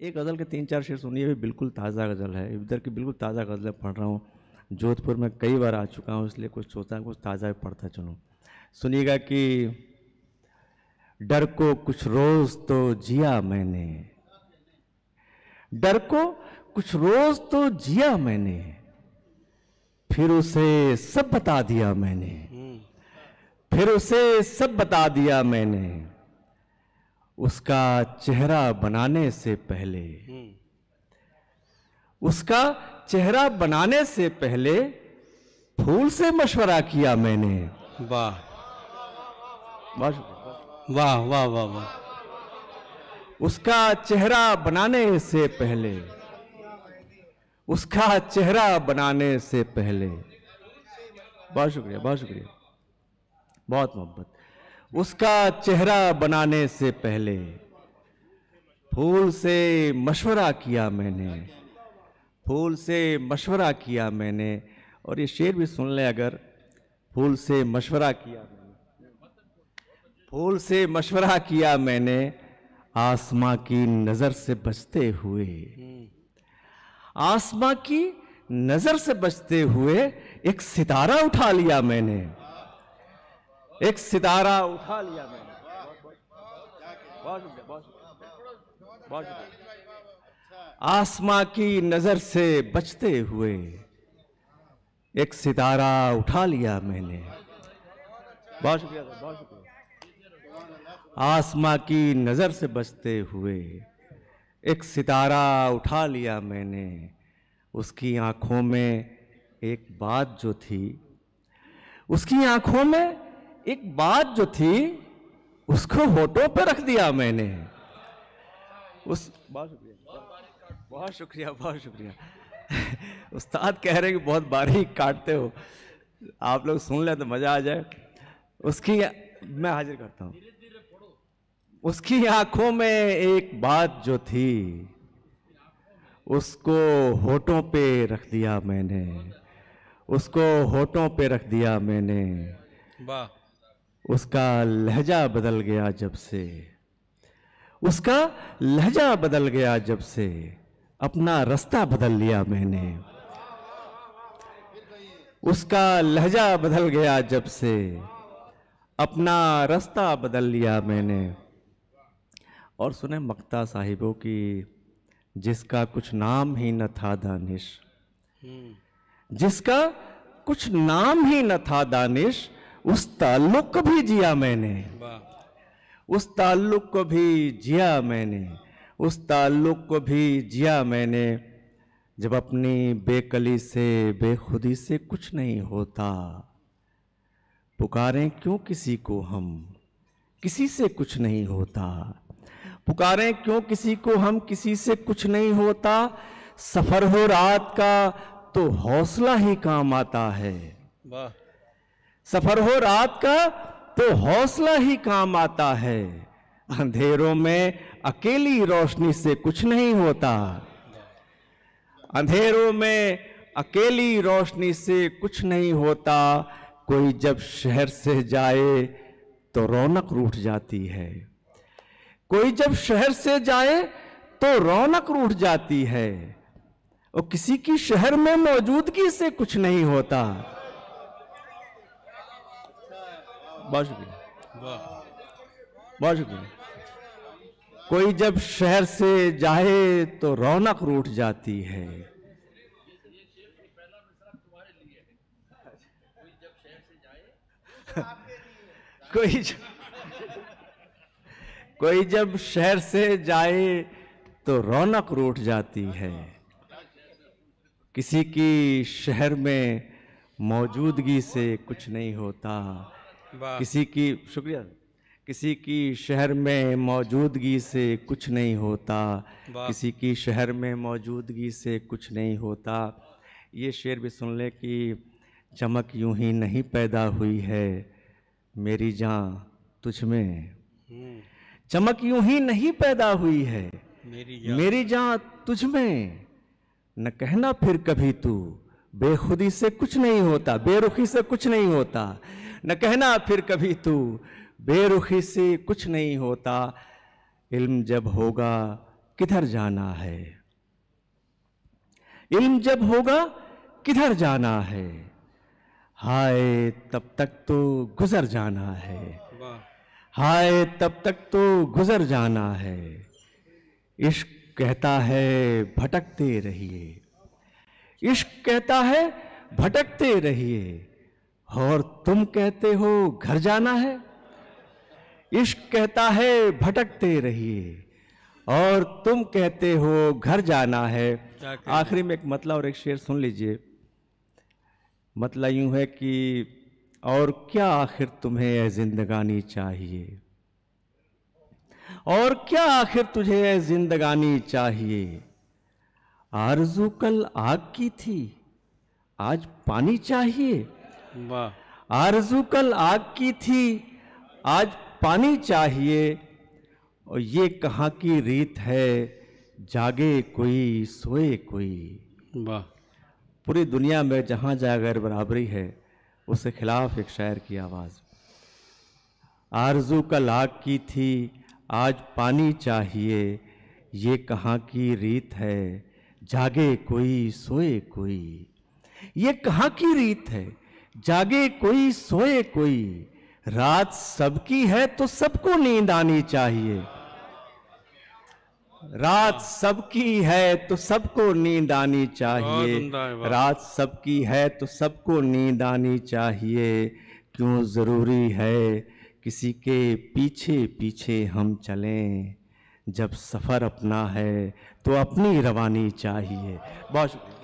एक गज़ल के 3-4 शेर सुनिए, भी बिल्कुल ताज़ा गज़ल है, इधर की बिल्कुल ताज़ा गज़लें पढ़ रहा हूँ। जोधपुर में कई बार आ चुका हूँ, इसलिए कुछ सोचा कुछ ताज़ा पढ़ता चलूँ। सुनिएगा कि डर को कुछ रोज़ तो जिया मैंने, डर को कुछ रोज़ तो जिया मैंने, फिर उसे सब बता दिया मैंने, फिर उसे सब बता दिया मैंने, उसका चेहरा बनाने से पहले, उसका चेहरा बनाने से पहले फूल से मशवरा किया मैंने। वाह वाह वाह वाह वाह। उसका चेहरा बनाने से पहले, उसका चेहरा बनाने से पहले, बहुत शुक्रिया, बहुत शुक्रिया, बहुत मोहब्बत। उसका चेहरा बनाने से पहले फूल से मशवरा किया मैंने, फूल से मशवरा किया मैंने। और ये शेर भी सुन ले अगर, फूल से मशवरा किया मैंने, फूल से मशवरा किया मैंने, आसमां की नजर से बचते हुए, आसमां की नजर से बचते हुए एक सितारा उठा लिया मैंने, एक सितारा उठा लिया मैंने। बहुत शुक्रिया, बहुत शुक्रिया, बहुत शुक्रिया। आसमां की नजर से बचते हुए एक सितारा उठा लिया मैंने। बहुत शुक्रिया, बहुत शुक्रिया। आसमां की नजर से बचते हुए एक सितारा उठा लिया मैंने। उसकी आंखों में एक बात जो थी, उसकी आंखों में एक बात जो थी, उसको होठों पे रख दिया मैंने। उस बहुत शुक्रिया, बहुत शुक्रिया, बहुत शुक्रिया। उस्ताद कह रहे हैं कि बहुत बारीक काटते हो, आप लोग सुन ले तो मजा आ जाए। उसकी मैं हाजिर करता हूं। उसकी आंखों में एक बात जो थी, उसको होठों पे रख दिया मैंने, उसको होठों पे रख दिया मैंने। वाह। उसका लहजा बदल गया जब से, उसका लहजा बदल गया जब से, अपना रास्ता बदल लिया मैंने। उसका लहजा बदल गया जब से, अपना रास्ता बदल लिया मैंने। और सुने मक्ता साहिबों की, जिसका कुछ नाम ही न था दानिश, जिसका कुछ नाम ही न था दानिश, उस ताल्लुक को भी जिया मैंने, उस ताल्लुक को भी जिया मैंने, उस ताल्लुक को भी जिया मैंने। जब अपनी बेकली से बेखुदी से कुछ नहीं होता, पुकारें क्यों किसी को हम, किसी से कुछ नहीं होता, पुकारें क्यों किसी को हम, किसी से कुछ नहीं होता। सफर हो रात का तो हौसला ही काम आता है, वाह। सफर हो रात का तो हौसला ही काम आता है। अंधेरों में अकेली रोशनी से कुछ नहीं होता, अंधेरों में अकेली रोशनी से कुछ नहीं होता। कोई जब शहर से जाए तो रौनक रूठ जाती है, कोई जब शहर से जाए तो रौनक रूठ जाती है, और किसी की शहर में मौजूदगी से कुछ नहीं होता। बहुत शुक्रिया, बहुत शुक्रिया। कोई जब शहर से जाए तो रौनक रूठ जाती है। कोई जब शहर से जाए तो रौनक रूठ जाती है। किसी की शहर में मौजूदगी से कुछ नहीं होता, किसी की शुक्रिया, किसी की शहर में मौजूदगी से कुछ नहीं होता, किसी की शहर में मौजूदगी से कुछ नहीं होता। ये शेर भी सुन ले कि चमक यूं ही नहीं पैदा हुई है मेरी जान तुझ में, चमक यूं ही नहीं पैदा हुई है मेरी जान तुझ में। न कहना फिर कभी तू बेखुदी से कुछ नहीं होता, बेरुखी से कुछ नहीं होता। न कहना फिर कभी तू बेरुखी से कुछ नहीं होता। इल्म जब होगा किधर जाना है, इल्म जब होगा किधर जाना है, हाय तब तक तो गुजर जाना है, वाह हाय तब तक तो गुजर जाना है। इश्क कहता है भटकते रहिए, इश्क कहता है भटकते रहिए, और तुम कहते हो घर जाना है। इश्क कहता है भटकते रहिए और तुम कहते हो घर जाना है। क्या कहना? आखिरी में एक मतला और एक शेर सुन लीजिए। मतला यूं है कि और क्या आखिर तुम्हें ए जिंदगानी चाहिए, और क्या आखिर तुझे ए जिंदगानी चाहिए। आरज़ू कल आग की थी आज पानी चाहिए, वाह आरज़ू कल आग की थी आज पानी चाहिए। और ये कहाँ की रीत है जागे कोई सोए कोई। वाह पूरी दुनिया में जहाँ जहाँ गैर बराबरी है उसके खिलाफ एक शायर की आवाज़। आरज़ू कल आग की थी आज पानी चाहिए, ये कहाँ की रीत है जागे कोई सोए कोई। ये कहाँ की रीत है जागे कोई सोए कोई। रात सबकी है तो सबको नींद आनी चाहिए, रात सबकी है तो सबको नींद आनी चाहिए। बहुत उम्दा है, वाह। रात सबकी है तो सबको नींद आनी चाहिए। क्यों ज़रूरी है किसी के पीछे पीछे हम चलें, जब सफ़र अपना है तो अपनी रवानी चाहिए। बहुत शुक्रिया।